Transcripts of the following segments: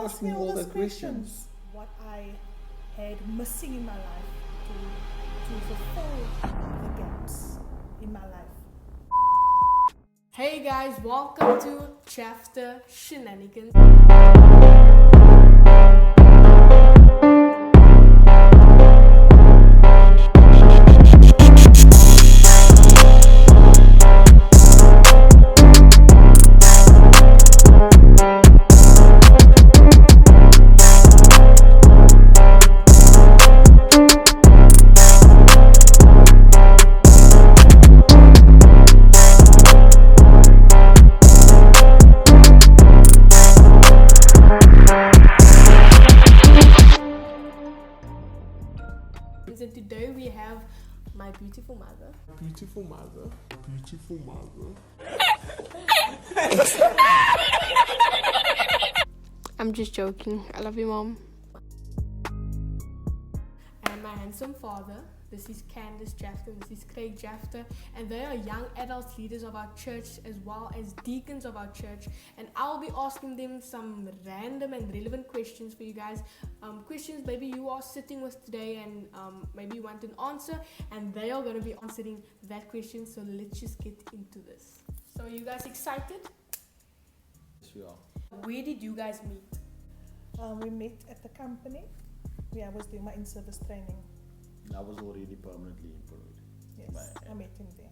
ask me all those questions? What I had missing in my life to fulfill the gaps in my life. Hey guys, welcome to Japhta Shenanigans. And today we have my beautiful mother. Beautiful mother. Beautiful mother. I'm just joking. I love you, Mom. And my handsome father. This is Candice Japhta and this is Craig Japhta, and they are young adult leaders of our church as well as deacons of our church, and I'll be asking them some random and relevant questions for you guys, questions maybe you are sitting with today and maybe you want an answer, and they are going to be answering that question. So let's just get into this. So are you guys excited? Yes, we are. Where did you guys meet? We met at the company where I was doing my in-service training. I was already permanently employed. Yes, I met him there.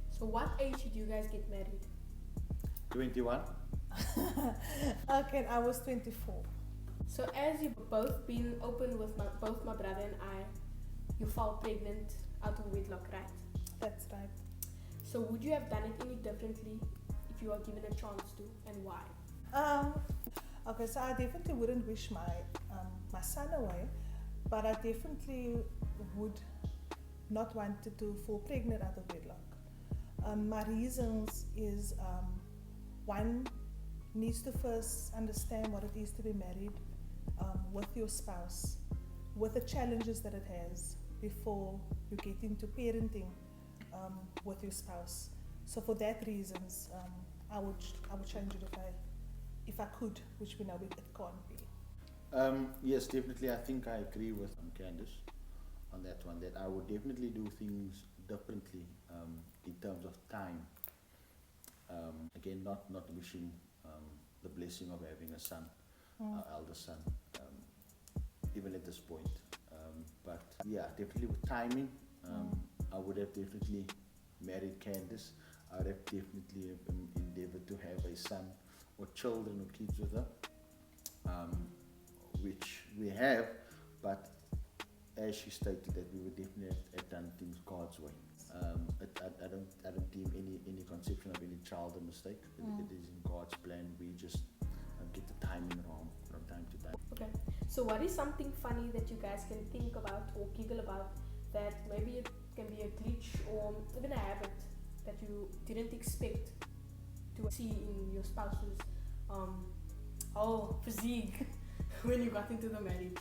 So what age did you guys get married? 21. Okay, I was 24. So as you've both been open with both my brother and I, you fell pregnant out of wedlock, right? That's right. So would you have done it any differently if you were given a chance to, and why? Okay, so I definitely wouldn't wish my son away, but I definitely would not want to fall pregnant out of wedlock. My reasons is one, needs to first understand what it is to be married with your spouse, with the challenges that it has before you get into parenting with your spouse. So for that reasons, I would change it if I could, which we know it can't be. Yes, definitely. I think I agree with Candice on that one, that I would definitely do things differently in terms of time. Again, not wishing the blessing of having a son, our eldest son, even at this point. But yeah, definitely with timing, I would have definitely married Candice. I would have definitely endeavored to have a son or children or kids with her. Which we have, but as she stated that we would definitely have done things God's way. I don't deem any conception of any child a mistake. It is in God's plan. We just get the timing wrong from time to time. Okay, so what is something funny that you guys can think about or giggle about that maybe it can be a glitch or even a habit that you didn't expect to see in your spouse's physique when you got into the marriage?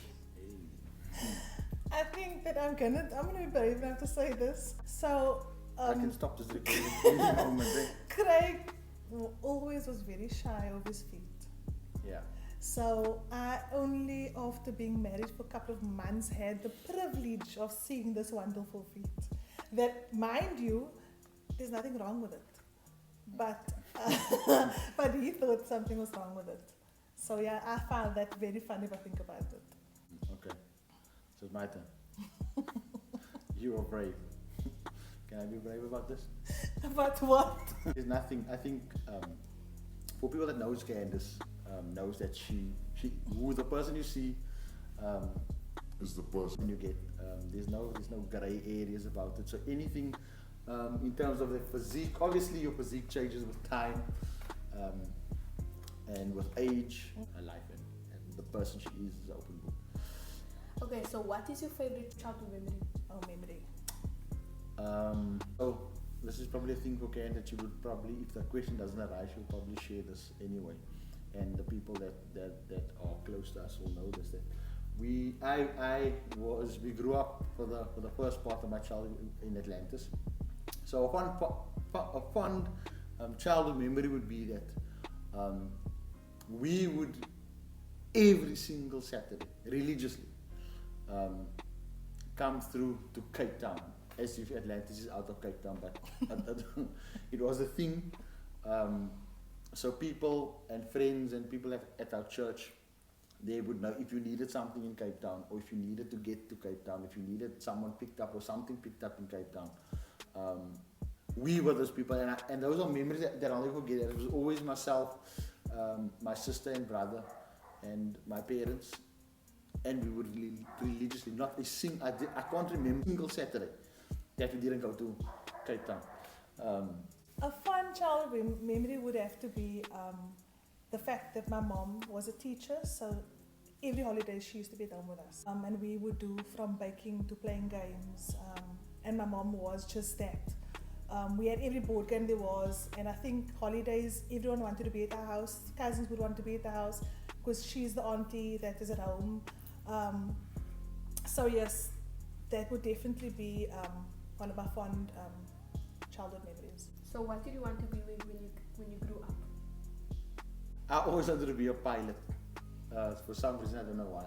I think that I'm gonna be brave enough to say this. So I can stop this recording any moment. Eh? Craig always was very shy of his feet. Yeah. So I only, after being married for a couple of months, had the privilege of seeing this wonderful feet. That, mind you, there's nothing wrong with it. But but he thought something was wrong with it. So yeah, I found that very funny if I think about it. Okay. So it's my turn. You are brave. Can I be brave about this? About what? There's nothing. I think for people that knows Candice, knows that she who the person you see is the person you get. There's no gray areas about it. So anything in terms of the physique, obviously your physique changes with time. And with age, her life, and the person she is an open book. Okay, so what is your favorite childhood memory? Oh, memory. So this is probably a thing for Karen that she would probably, if the question doesn't arise, she'll probably share this anyway. And the people that are close to us will know this. That we grew up for the first part of my childhood in Atlantis. So a fond, childhood memory would be that we would every single Saturday, religiously, come through to Cape Town, as if Atlantis is out of Cape Town, but it was a thing. So people and friends and people at our church, they would know if you needed something in Cape Town, or if you needed to get to Cape Town, if you needed someone picked up or something picked up in Cape Town. We were those people, and those are memories that I'll never forget. It was always myself, my sister and brother, and my parents, and we would religiously, not a single, I can't remember a single Saturday that we didn't go to Cape Town. A fun childhood memory would have to be the fact that my mom was a teacher, so every holiday she used to be at home with us. And we would do from baking to playing games, and my mom was just that. We had every board game there was, and I think holidays, everyone wanted to be at our house. Cousins would want to be at the house because she's the auntie that is at home. So yes, that would definitely be one of my fond childhood memories. So what did you want to be when you grew up? I always wanted to be a pilot. For some reason, I don't know why.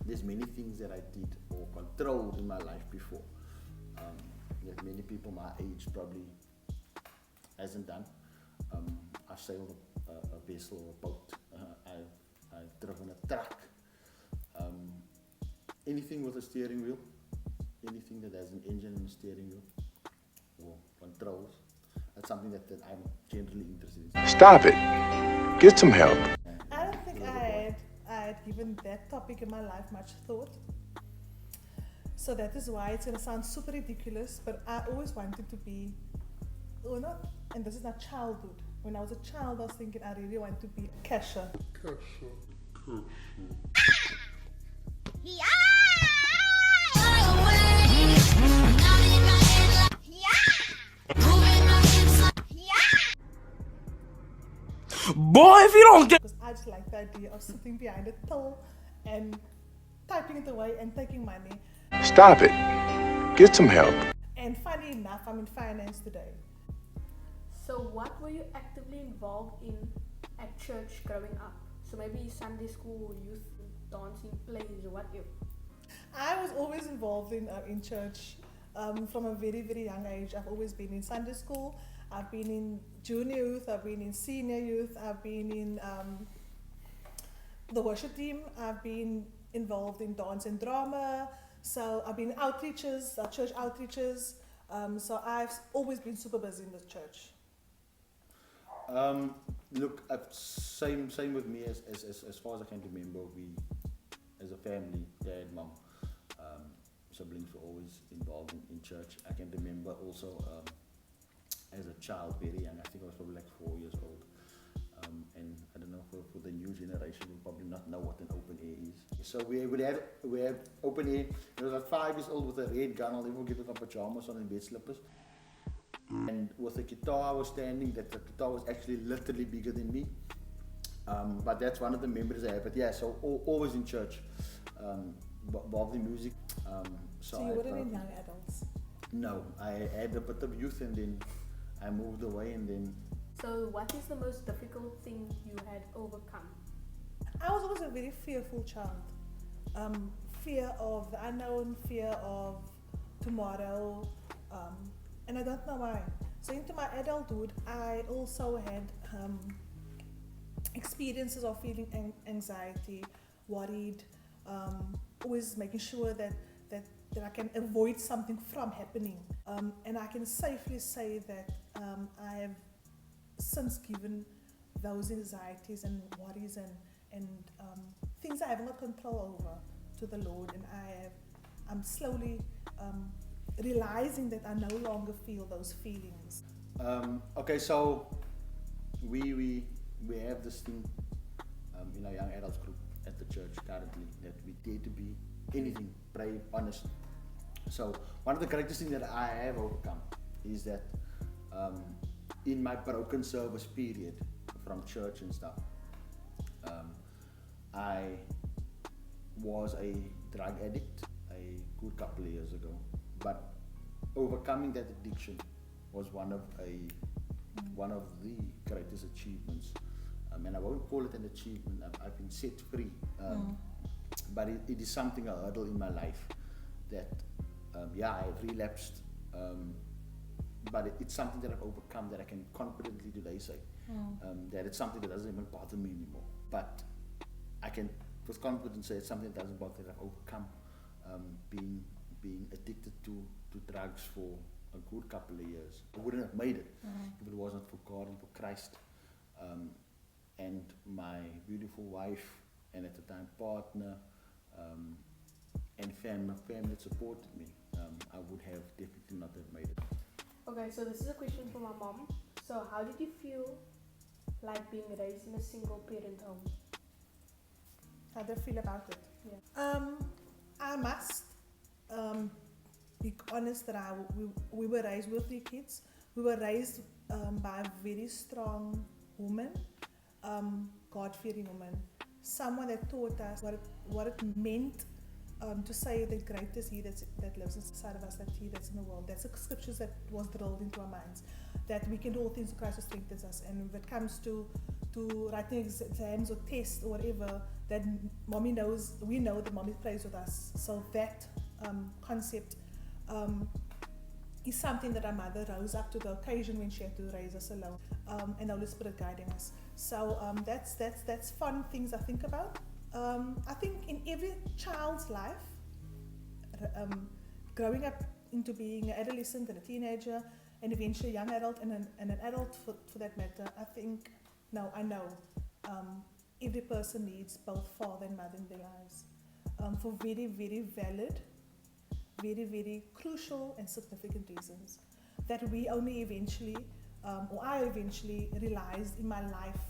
There's many things that I did or controlled in my life before. That many people my age probably hasn't done. I've sailed a vessel or a boat. I've driven a truck. Anything with a steering wheel, anything that has an engine and a steering wheel or controls, that's something that I'm generally interested in. Stop it. Get some help. I don't think I had given that topic in my life much thought. So that is why it's going to sound super ridiculous, but I always wanted to be, or not, and this is not childhood. When I was a child, I was thinking I really want to be a cashier. Boy, if you don't get... Because I just like the idea of sitting behind a till and typing it away and taking money. Stop it. Get some help. And funny enough, I'm in finance today. So what were you actively involved in at church growing up? So maybe Sunday school, youth, dancing, plays, or whatever. I was always involved in church from a very, very young age. I've always been in Sunday school. I've been in junior youth. I've been in senior youth. I've been in the worship team. I've been involved in dance and drama. So I've been outreaches, church outreaches. So I've always been super busy in the church. Look, same with me as far as I can remember. We, as a family, dad, mom, siblings were always involved in church. I can remember also as a child, very young. I think I was probably like 4 years old. And I don't know, for the new generation, will probably not know what an open air is. So we had open air. I was like 5 years old with a red gun. I'll never forget, with my pajamas on and bed slippers. And with a guitar I was standing, that the guitar was actually literally bigger than me. But that's one of the memories I have. But yeah, so always in church, involved in music. So you weren't in young adults? No, I had a bit of youth and then I moved away and then... So what is the most difficult thing you had overcome? I was always a very fearful child. Fear of the unknown, fear of tomorrow, and I don't know why. So into my adulthood, I also had experiences of feeling anxiety, worried, always making sure that I can avoid something from happening. And I can safely say that I have since given those anxieties and worries and things I have not control over to the Lord, and I'm slowly realizing that I no longer feel those feelings. Okay, so we have this thing in our young adults group at the church currently, that we dare to be anything, brave, honest. So one of the greatest things that I have overcome is that in my broken service period from church and stuff, I was a drug addict a good couple of years ago, but overcoming that addiction was one of the greatest achievements and I won't call it an achievement. I've been set free, but it is something, a hurdle in my life that, I've relapsed, but it's something that I've overcome, that I can confidently today say that it's something that doesn't even bother me anymore. But I can with confidence say it's something that doesn't bother me, that I've overcome, being addicted to drugs for a good couple of years. I wouldn't have made it if it wasn't for God and for Christ, and my beautiful wife, and at the time partner, and family that supported me. I would have definitely not have made it. Okay, so this is a question for my mom. So how did you feel like being raised in a single parent home? How do I feel about it? Yeah. I must be honest that we were raised with 3 kids. We were raised by a very strong woman, God-fearing woman, someone that taught us what it meant to say that great is He that lives inside of us, that He that's in the world. That's the scriptures that was drilled into our minds, that we can do all things in Christ who strengthens us. And when it comes to writing exams or tests or whatever, that mommy knows, we know that mommy prays with us. So that concept is something that our mother rose up to the occasion when she had to raise us alone, and the Holy Spirit guiding us. So that's fun things I think about. I think in every child's life, growing up into being an adolescent and a teenager and eventually a young adult and an adult for that matter, I know every person needs both father and mother in their lives, for very, very valid, very, very crucial and significant reasons that we only eventually, or I eventually realized in my life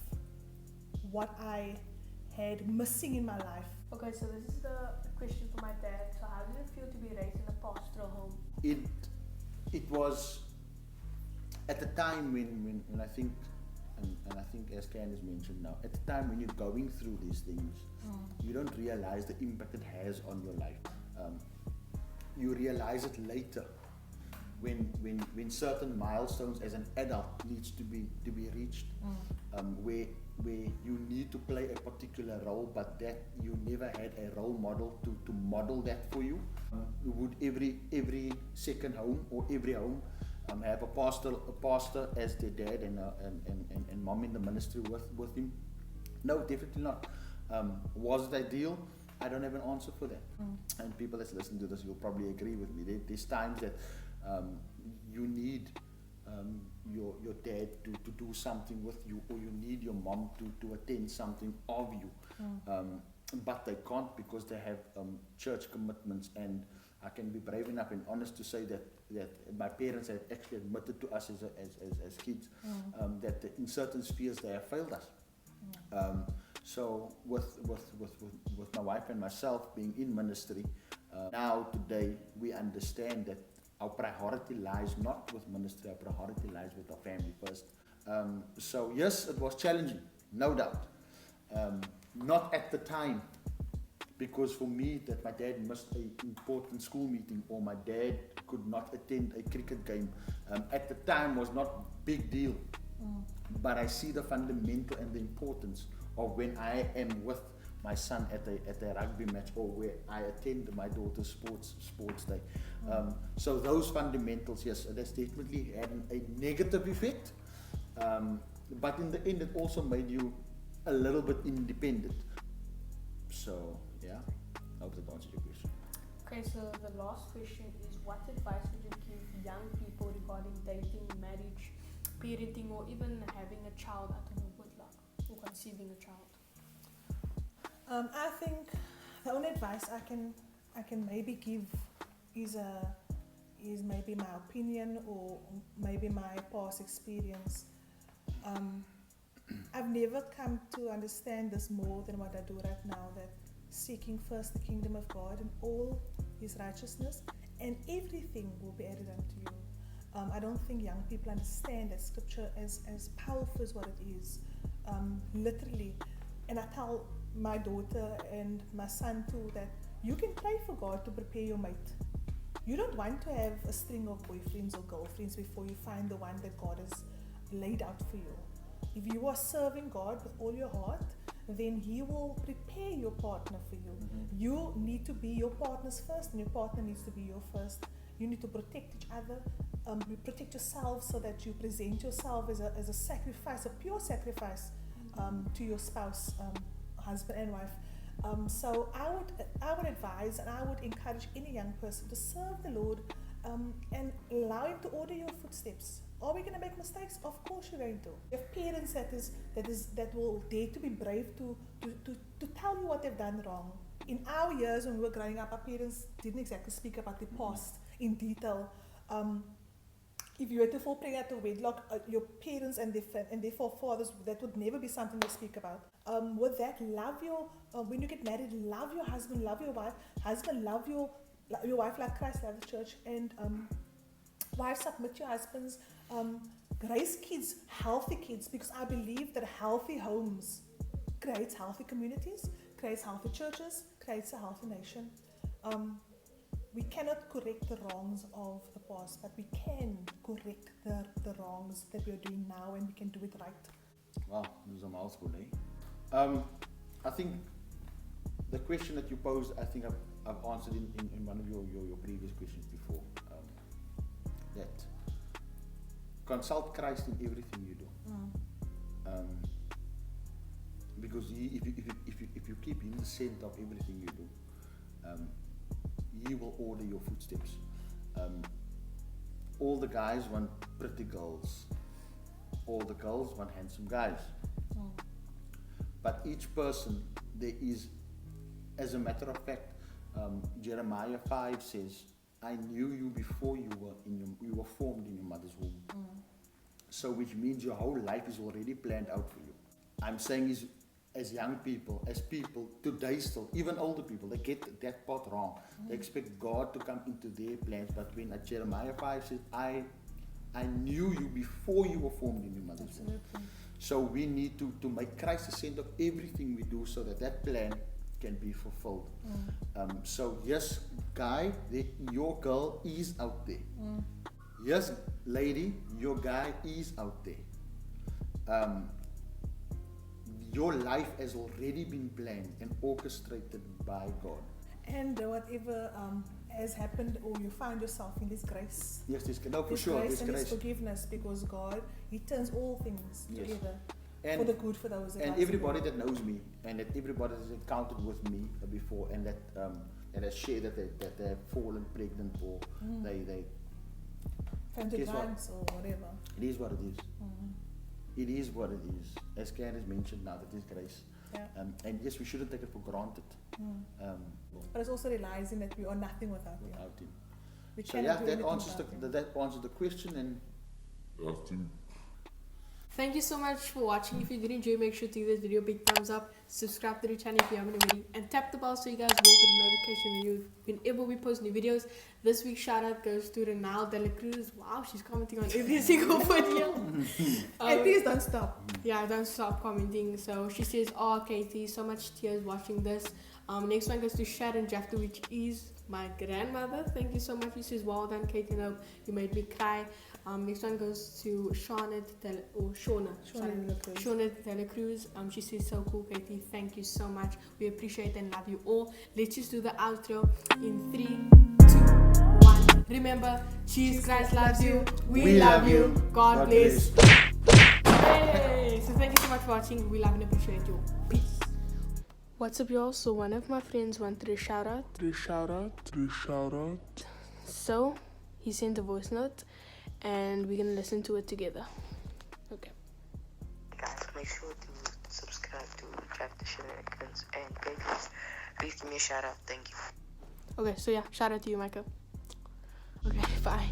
what I had missing in my life. Okay, so this is the question for my dad. So how did it feel to be raised in a pastoral home? It was at the time when I think, and I think as Candice mentioned now, at the time when you're going through these things, you don't realize the impact it has on your life. You realize it later when certain milestones as an adult needs to be reached, where you need to play a particular role, but that you never had a role model to model that for you. Would every second home or every home have a pastor as their dad and mom in the ministry with him? No, definitely not. Was it ideal? I don't have an answer for that. And people that's listening to this will probably agree with me. There's times that you need your dad to do something with you, or you need your mom to attend something of you, but they can't because they have church commitments. And I can be brave enough and honest to say that my parents have actually admitted to us as kids that in certain spheres they have failed us. So with my wife and myself being in ministry, now today we understand that our priority lies not with ministry, our priority lies with our family first. So yes, it was challenging, no doubt. Not at the time, because for me that my dad missed an important school meeting or my dad could not attend a cricket game, at the time was not a big deal. But I see the fundamental and the importance of when I am with my son at a rugby match, or where I attend my daughter's sports day. So those fundamentals, yes, that's definitely had a negative effect. But in the end, it also made you a little bit independent. So yeah, I hope that answers your question. Okay, so the last question is, what advice would you give young people regarding dating, marriage, parenting, or even having a child out of wedlock or conceiving a child? I think the only advice I can maybe give is maybe my opinion or maybe my past experience. I've never come to understand this more than what I do right now, that seeking first the kingdom of God and all His righteousness, and everything will be added unto you. I don't think young people understand that scripture as powerful as what it is, literally. And I tell my daughter and my son too that you can pray for God to prepare your mate. You don't want to have a string of boyfriends or girlfriends before you find the one that God has laid out for you. if you are serving God with all your heart, then He will prepare your partner for you. You need to be your partner's first, and your partner needs to be your first. You need to protect each other, you protect yourself so that you present yourself as a sacrifice, a pure sacrifice to your spouse, husband and wife. So I would advise and I would encourage any young person to serve the Lord and allow Him to order your footsteps. Are we going to make mistakes? Of course you're going to. You have parents that will dare to be brave to tell you what they've done wrong. In our years when we were growing up, our parents didn't exactly speak about the past in detail. If you were to fall pregnant out of wedlock, your parents and their forefathers, that would never be something they speak about. With that, when you get married, love your husband, love your wife. Husband, love your wife like Christ loved the church. And wives, submit to your husbands. Raise kids, healthy kids, because I believe that healthy homes creates healthy communities, creates healthy churches, creates a healthy nation. We cannot correct the wrongs of the past, but we can correct the wrongs that we are doing now, and we can do it right. Wow, this is a mouthful, eh? I think the question that you posed, I think I've answered in one of your previous questions before. That consult Christ in everything you do. Because if you keep Him the center of everything you do, He will order your footsteps. All the guys want pretty girls. All the girls want handsome guys. But each person, there is, as a matter of fact, Jeremiah 5 says, I knew you before you were formed in your mother's womb. So which means your whole life is already planned out for you. I'm saying is, as young people, as people, today still, even older people, they get that part wrong. They expect God to come into their plans, but when Jeremiah 5 says, I knew you before you were formed in your mother's womb. So we need to make Christ the center of everything we do so that plan can be fulfilled. So yes, guy, your girl is out there. Yes, lady, your guy is out there. Your life has already been planned and orchestrated by God. And whatever has happened, or you find yourself in this grace. Yes, this no, for this sure. Grace This and grace. His forgiveness, because God, He turns all things together and for the good for those that and love everybody Him. that knows me, and that everybody has encountered with me before, and that has shared that they have fallen pregnant, or they Family guess what? drugs or whatever. It is what it is. It is what it is. As Candice mentioned, now that is grace. Yeah. And yes, we shouldn't take it for granted. But it's also realizing that we are nothing without Him. Without Him. We So cannot yeah, do that anything answers without Him. that answers the question. And Thank you so much for watching. If you did enjoy, make sure to give this video a big thumbs up. Subscribe to the channel if you haven't already. And tap the bell so you guys will get a notification whenever we post new videos. This week's shout out goes to Ronelle De la Cruz. Wow, she's commenting on every single video. And please don't stop. Yeah, don't stop commenting. So she says, oh, Katie, so much tears watching this. Next one goes to Sharon Japhta, which is my grandmother. Thank you so much. She says, well done, Katie. No, you made me cry. Next one goes to Shauna De la Cruz. She says, so cool, Katie. Thank you so much. We appreciate and love you all. Let's just do the outro in 3, 2, 1. Remember, Jesus Christ loves you. We love you. God bless. Yay! So thank you so much for watching. We love and appreciate you. Peace. What's up, y'all? So one of my friends wanted a shout out. So he sent a voice note, and we're gonna listen to it together. Okay. Guys, make sure to subscribe to Japhta Shenanigans, and please give me a shout out. Thank you. Okay, so yeah, shout out to you, Micah. Okay, bye.